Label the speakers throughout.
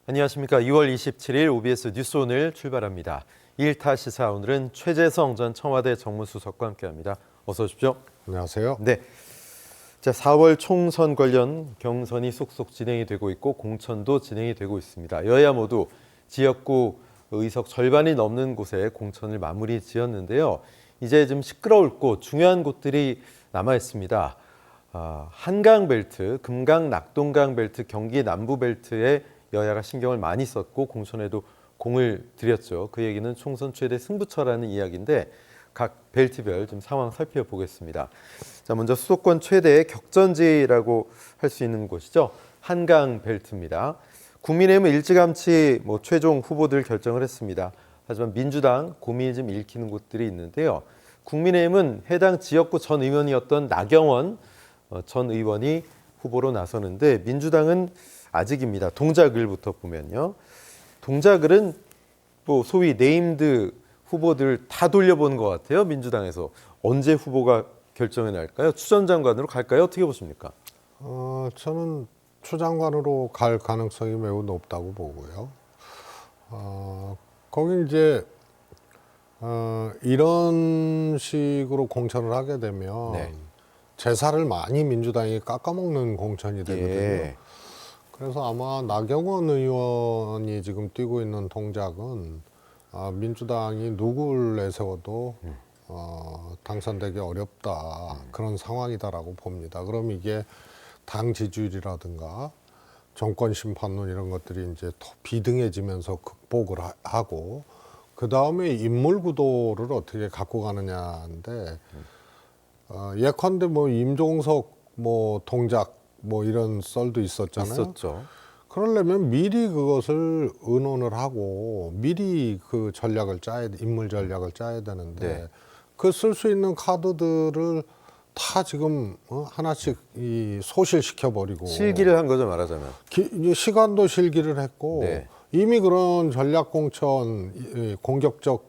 Speaker 1: 안녕하십니까. 2월 27일 OBS 뉴스 오늘 출발합니다. 1타 시사 오늘은 최재성 전 청와대 정무수석과 함께합니다. 어서 오십시오.
Speaker 2: 안녕하세요.
Speaker 1: 네. 자, 4월 총선 관련 경선이 쏙쏙 진행이 되고 있고 공천도 진행이 되고 있습니다. 여야 모두 지역구 의석 절반이 넘는 곳에 공천을 마무리 지었는데요. 이제 좀 시끄러울 곳, 중요한 곳들이 남아 있습니다. 한강 벨트, 금강 낙동강 벨트, 경기 남부 벨트에 여야가 신경을 많이 썼고 공천에도 공을 들였죠. 그 얘기는 총선 최대 승부처라는 이야기인데 각 벨트별 좀 상황 살펴보겠습니다. 자, 먼저 수도권 최대의 격전지라고 할 수 있는 곳이죠. 한강 벨트입니다. 국민의힘은 일찌감치 최종 후보들 결정을 했습니다. 하지만 민주당 고민이 좀 읽히는 곳들이 있는데요. 국민의힘은 해당 지역구 전 의원이었던 나경원 전 의원이 후보로 나서는데 민주당은 아직입니다. 동작을부터 보면요. 동작을은 소위 네임드 후보들 다 돌려보는 것 같아요. 민주당에서. 언제 후보가 결정이 날까요? 추 전 장관으로 갈까요? 어떻게 보십니까?
Speaker 2: 저는 추 장관으로 갈 가능성이 매우 높다고 보고요. 거기 이제 이런 식으로 공천을 하게 되면
Speaker 1: 네.
Speaker 2: 재산을 많이 민주당이 깎아먹는 공천이 되거든요.
Speaker 1: 예.
Speaker 2: 그래서 아마 나경원 의원이 지금 뛰고 있는 동작은 민주당이 누구를 내세워도 당선되기 어렵다 그런 상황이다라고 봅니다. 그럼 이게 당 지지율이라든가 정권 심판론 이런 것들이 이제 더 비등해지면서 극복을 하고 그 다음에 인물 구도를 어떻게 갖고 가느냐인데 예컨대 임종석 동작 이런 썰도 있었잖아요.
Speaker 1: 있었죠.
Speaker 2: 그러려면 미리 그것을 의논을 하고 미리 그 전략을 인물 전략을 짜야 되는데
Speaker 1: 네.
Speaker 2: 그 쓸 수 있는 카드들을 다 지금 하나씩 소실시켜 버리고
Speaker 1: 실기를 한 거죠, 말하자면.
Speaker 2: 이제 시간도 실기를 했고
Speaker 1: 네.
Speaker 2: 이미 그런 전략 공천 공격적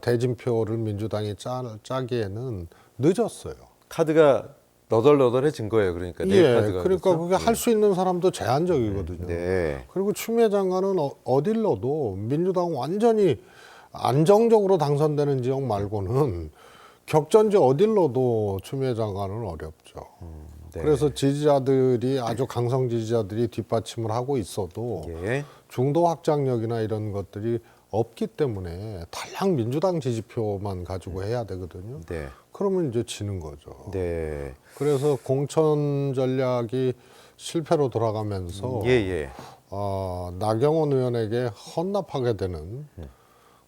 Speaker 2: 대진표를 민주당이 짜기에는 늦었어요.
Speaker 1: 카드가 너덜너덜해진 거예요. 그러니까 네 카드가.
Speaker 2: 그러니까
Speaker 1: 그렇죠?
Speaker 2: 그게 할 수 있는 사람도 제한적이거든요.
Speaker 1: 네.
Speaker 2: 그리고 추미애 장관은 어딜 넣어도 민주당 완전히 안정적으로 당선되는 지역 말고는 격전지 어딜 넣어도 추미애 장관은 어렵죠.
Speaker 1: 네.
Speaker 2: 그래서 지지자들이 아주 강성 지지자들이 뒷받침을 하고 있어도
Speaker 1: 예.
Speaker 2: 중도 확장력이나 이런 것들이 없기 때문에 단량 민주당 지지표만 가지고 해야 되거든요.
Speaker 1: 네.
Speaker 2: 그러면 이제 지는 거죠.
Speaker 1: 네.
Speaker 2: 그래서 공천 전략이 실패로 돌아가면서
Speaker 1: 예.
Speaker 2: 나경원 의원에게 헌납하게 되는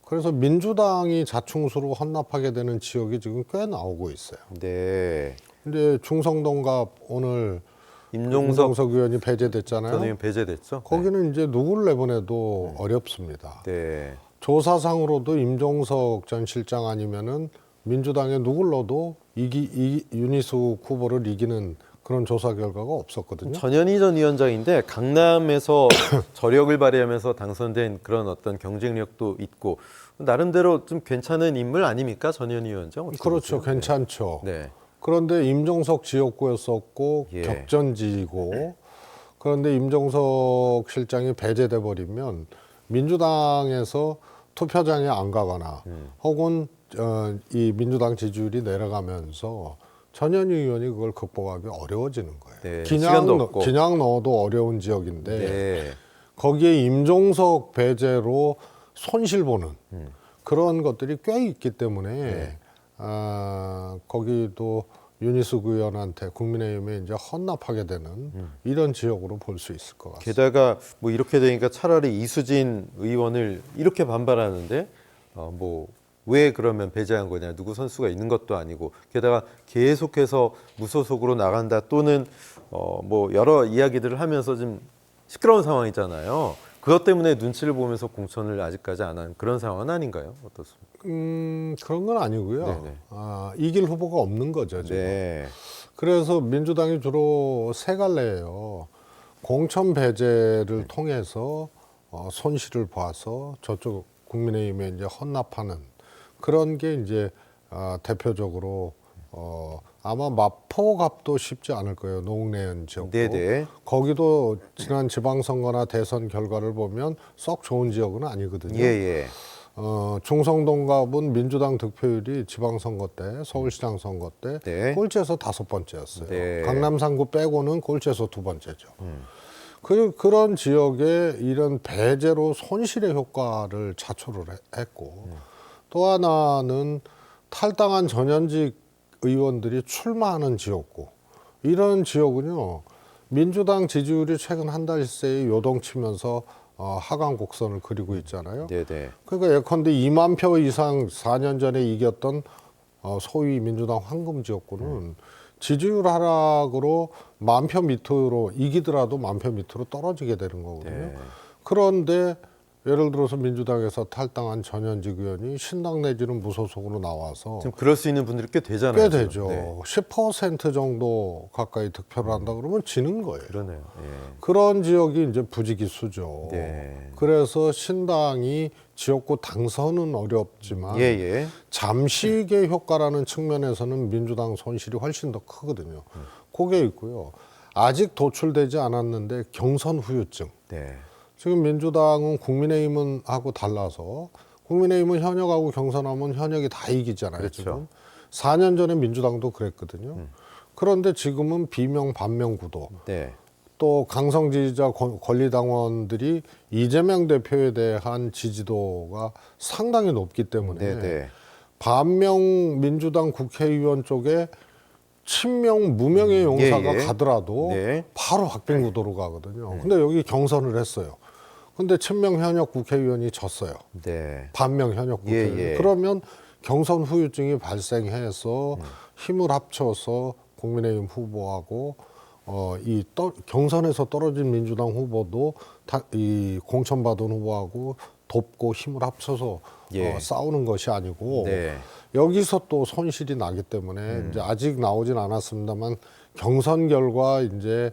Speaker 2: 그래서 민주당이 자충수로 헌납하게 되는 지역이 지금 꽤 나오고 있어요.
Speaker 1: 네.
Speaker 2: 근데 중성동갑 오늘
Speaker 1: 임종석
Speaker 2: 의원이 배제됐잖아요.
Speaker 1: 전 의원 배제됐죠.
Speaker 2: 거기는 이제 누구를 내보내도 어렵습니다.
Speaker 1: 네.
Speaker 2: 조사상으로도 임종석 전 실장 아니면은 민주당에 누굴 넣어도 윤희숙 후보를 이기는 그런 조사 결과가 없었거든요.
Speaker 1: 전현희 전 위원장인데 강남에서 저력을 발휘하면서 당선된 그런 어떤 경쟁력도 있고 나름대로 좀 괜찮은 인물 아닙니까? 전현희 위원장?
Speaker 2: 그렇죠.
Speaker 1: 보세요?
Speaker 2: 괜찮죠.
Speaker 1: 네.
Speaker 2: 그런데 임종석 지역구였었고
Speaker 1: 예.
Speaker 2: 격전지이고 그런데 임종석 실장이 배제돼 버리면 민주당에서 투표장에 안 가거나 혹은 이 민주당 지지율이 내려가면서 전현희 의원이 그걸 극복하기 어려워지는 거예요.
Speaker 1: 네, 시간도 없고.
Speaker 2: 그냥 넣어도 어려운 지역인데
Speaker 1: 네.
Speaker 2: 거기에 임종석 배제로 손실 보는 그런 것들이 꽤 있기 때문에 거기도 윤희숙 의원한테 국민의힘에 이제 헌납하게 되는 이런 지역으로 볼 수 있을 것 같습니다.
Speaker 1: 게다가 이렇게 되니까 차라리 이수진 의원을 이렇게 반발하는데 왜 그러면 배제한 거냐? 누구 선수가 있는 것도 아니고 게다가 계속해서 무소속으로 나간다 또는 여러 이야기들을 하면서 좀 시끄러운 상황이잖아요. 그것 때문에 눈치를 보면서 공천을 아직까지 안 한 그런 상황은 아닌가요? 어떻습니까?
Speaker 2: 그런 건 아니고요.
Speaker 1: 네네.
Speaker 2: 이길 후보가 없는 거죠, 지금.
Speaker 1: 네.
Speaker 2: 그래서 민주당이 주로 세 갈래예요. 공천 배제를 통해서 손실을 봐서 저쪽 국민의힘에 이제 헌납하는 그런 게 이제 대표적으로 아마 마포갑도 쉽지 않을 거예요. 노웅래연 지역도.
Speaker 1: 네네.
Speaker 2: 거기도 지난 지방선거나 대선 결과를 보면 썩 좋은 지역은 아니거든요.
Speaker 1: 예예.
Speaker 2: 중성동갑은 민주당 득표율이 지방선거 때, 서울시장 선거 때
Speaker 1: 네.
Speaker 2: 꼴찌에서 5번째였어요.
Speaker 1: 네.
Speaker 2: 강남 3구 빼고는 꼴찌에서 2번째죠. 그런 지역에 이런 배제로 손실의 효과를 자초를 했고 또 하나는 탈당한 전현직 의원들이 출마하는 지역고 이런 지역은요 민주당 지지율이 최근 한 달 새에 요동치면서 하강 곡선을 그리고 있잖아요.
Speaker 1: 네네.
Speaker 2: 그러니까 예컨대 2만 표 이상 4년 전에 이겼던 소위 민주당 황금 지역구는 지지율 하락으로 10,000표 밑으로 이기더라도 10,000표 밑으로 떨어지게 되는 거거든요.
Speaker 1: 네.
Speaker 2: 그런데 예를 들어서 민주당에서 탈당한 전현직 의원이 신당 내지는 무소속으로 나와서
Speaker 1: 지금 그럴 수 있는 분들이 꽤 되잖아요.
Speaker 2: 꽤
Speaker 1: 지금.
Speaker 2: 되죠.
Speaker 1: 네.
Speaker 2: 10% 정도 가까이 득표를 한다 그러면 지는 거예요.
Speaker 1: 그러네요. 예.
Speaker 2: 그런 지역이 이제 부지기수죠.
Speaker 1: 네.
Speaker 2: 그래서 신당이 지역구 당선은 어렵지만
Speaker 1: 예예.
Speaker 2: 잠식의 효과라는 측면에서는 민주당 손실이 훨씬 더 크거든요. 그게 있고요. 아직 도출되지 않았는데 경선 후유증.
Speaker 1: 네.
Speaker 2: 지금 민주당은 국민의힘은 하고 달라서 국민의힘은 현역하고 경선하면 현역이 다 이기잖아요.
Speaker 1: 그렇죠.
Speaker 2: 지금 4년 전에 민주당도 그랬거든요. 그런데 지금은 비명 반명 구도.
Speaker 1: 네.
Speaker 2: 또 강성 지지자 권리당원들이 이재명 대표에 대한 지지도가 상당히 높기 때문에
Speaker 1: 네네.
Speaker 2: 반명 민주당 국회의원 쪽에 친명 무명의 용사가
Speaker 1: 예, 예.
Speaker 2: 가더라도
Speaker 1: 네.
Speaker 2: 바로 확빈 구도로 가거든요. 근데 여기 경선을 했어요. 근데 친명 현역 국회의원이 졌어요.
Speaker 1: 네.
Speaker 2: 반명 현역 국회의원.
Speaker 1: 예.
Speaker 2: 그러면 경선 후유증이 발생해서 힘을 합쳐서 국민의힘 후보하고 경선에서 떨어진 민주당 후보도 이 공천받은 후보하고 돕고 힘을 합쳐서
Speaker 1: 예.
Speaker 2: 싸우는 것이 아니고
Speaker 1: 네.
Speaker 2: 여기서 또 손실이 나기 때문에 이제 아직 나오진 않았습니다만 경선 결과 이제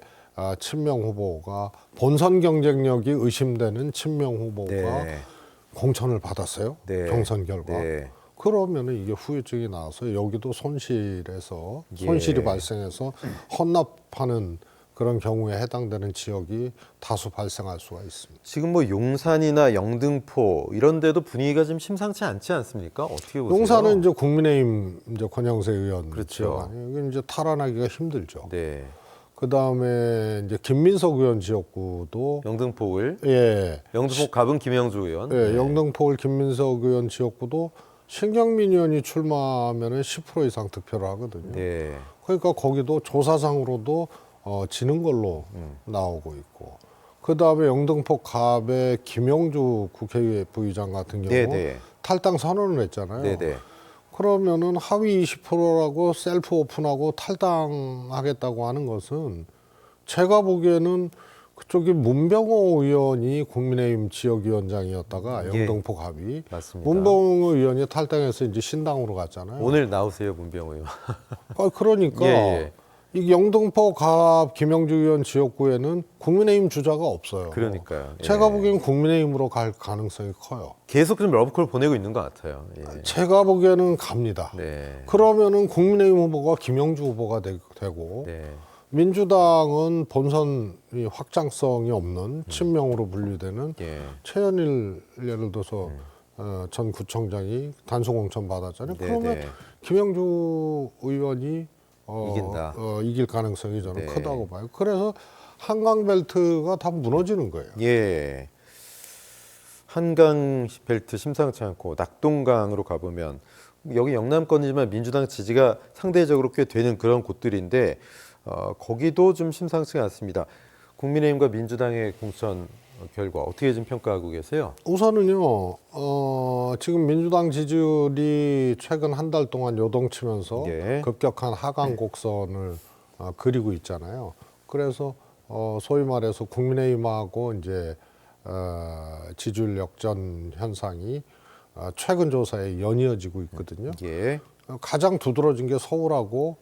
Speaker 2: 친명 후보가 본선 경쟁력이 의심되는 친명 후보가
Speaker 1: 네.
Speaker 2: 공천을 받았어요.
Speaker 1: 네.
Speaker 2: 경선 결과.
Speaker 1: 네.
Speaker 2: 그러면은 이게 후유증이 나와서 여기도 손실이
Speaker 1: 예.
Speaker 2: 발생해서 헌납하는 그런 경우에 해당되는 지역이 다수 발생할 수가 있습니다.
Speaker 1: 지금 뭐 용산이나 영등포 이런 데도 분위기가 좀 심상치 않지 않습니까? 어떻게 보세요?
Speaker 2: 용산은 이제 국민의힘 이제 권영세 의원
Speaker 1: 그렇죠.
Speaker 2: 지역 아니에요. 이게 이제 탈환하기가 힘들죠.
Speaker 1: 네.
Speaker 2: 그 다음에 이제 김민석 의원 지역구도
Speaker 1: 영등포을
Speaker 2: 예,
Speaker 1: 영등포 갑은 김영주 의원.
Speaker 2: 예,
Speaker 1: 네.
Speaker 2: 영등포울 김민석 의원 지역구도 신경민 의원이 출마하면은 10% 이상 득표를 하거든요.
Speaker 1: 네.
Speaker 2: 그러니까 거기도 조사상으로도 지는 걸로 나오고 있고 그 다음에 영등포 갑의 김영주 국회의회 부의장 같은 경우
Speaker 1: 네네.
Speaker 2: 탈당 선언을 했잖아요.
Speaker 1: 네네.
Speaker 2: 그러면은 하위 20%라고 셀프 오픈하고 탈당하겠다고 하는 것은 제가 보기에는 그쪽이 문병호 의원이 국민의힘 지역위원장이었다가
Speaker 1: 예.
Speaker 2: 영등포 갑이
Speaker 1: 맞습니다.
Speaker 2: 문병호 의원이 탈당해서 이제 신당으로 갔잖아요.
Speaker 1: 오늘 나오세요, 문병호 의원.
Speaker 2: 그러니까
Speaker 1: 예.
Speaker 2: 이 영등포 갑 김영주 의원 지역구에는 국민의힘 주자가 없어요.
Speaker 1: 그러니까요. 예.
Speaker 2: 제가 보기엔 국민의힘으로 갈 가능성이 커요.
Speaker 1: 계속 좀 러브콜 보내고 있는 것 같아요. 예.
Speaker 2: 제가 보기에는 갑니다.
Speaker 1: 네.
Speaker 2: 그러면은 국민의힘 후보가 김영주 후보가 되고
Speaker 1: 네.
Speaker 2: 민주당은 본선이 확장성이 없는 친명으로 분류되는
Speaker 1: 예.
Speaker 2: 최현일 예를 들어서 전 구청장이 단순 공천 받았잖아요.
Speaker 1: 네,
Speaker 2: 그러면
Speaker 1: 네.
Speaker 2: 김영주 의원이
Speaker 1: 이긴다.
Speaker 2: 이길 가능성이 저는
Speaker 1: 네.
Speaker 2: 크다고 봐요. 그래서 한강벨트가 다 무너지는 거예요.
Speaker 1: 예. 한강 벨트 심상치 않고 낙동강으로 가보면 여기 영남권이지만 민주당 지지가 상대적으로 꽤 되는 그런 곳들인데 거기도 좀 심상치가 않습니다. 국민의힘과 민주당의 공천 결과 어떻게 좀 평가하고 계세요?
Speaker 2: 우선은요, 지금 민주당 지지율이 최근 한 달 동안 요동치면서
Speaker 1: 예.
Speaker 2: 급격한 하강 곡선을 그리고 있잖아요. 그래서 소위 말해서 국민의힘하고 이제 지지율 역전 현상이 최근 조사에 연이어지고 있거든요.
Speaker 1: 예.
Speaker 2: 가장 두드러진 게 서울하고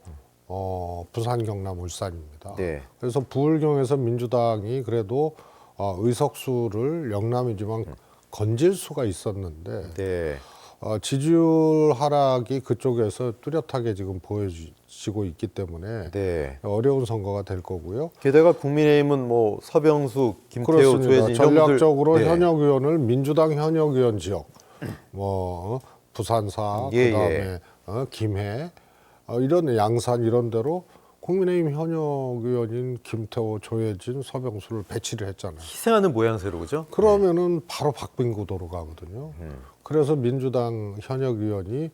Speaker 2: 부산, 경남, 울산입니다.
Speaker 1: 네.
Speaker 2: 그래서 부울경에서 민주당이 그래도 의석수를 영남이지만 건질 수가 있었는데
Speaker 1: 네.
Speaker 2: 지지율 하락이 그쪽에서 뚜렷하게 지금 보여지고 있기 때문에
Speaker 1: 네.
Speaker 2: 어려운 선거가 될 거고요.
Speaker 1: 게다가 국민의힘은 뭐 서병수, 김태호,
Speaker 2: 그렇습니다.
Speaker 1: 조혜진 이런 분들
Speaker 2: 전략적으로
Speaker 1: 네.
Speaker 2: 현역 의원을 민주당 현역 의원 지역, 부산사,
Speaker 1: 예,
Speaker 2: 그다음에 김해, 이런 양산 이런 데로 국민의힘 현역 의원인 김태호, 조혜진, 서병수를 배치를 했잖아요.
Speaker 1: 희생하는 모양새로 그죠?
Speaker 2: 그러면은 바로 박빙구도로 가거든요. 그래서 민주당 현역 의원이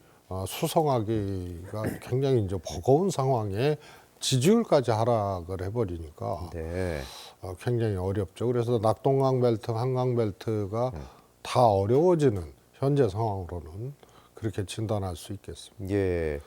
Speaker 2: 수성하기가 굉장히 이제 버거운 상황에 지지율까지 하락을 해버리니까
Speaker 1: 네.
Speaker 2: 굉장히 어렵죠. 그래서 낙동강 벨트, 한강 벨트가 다 어려워지는 현재 상황으로는 그렇게 진단할 수 있겠습니다.
Speaker 1: 예.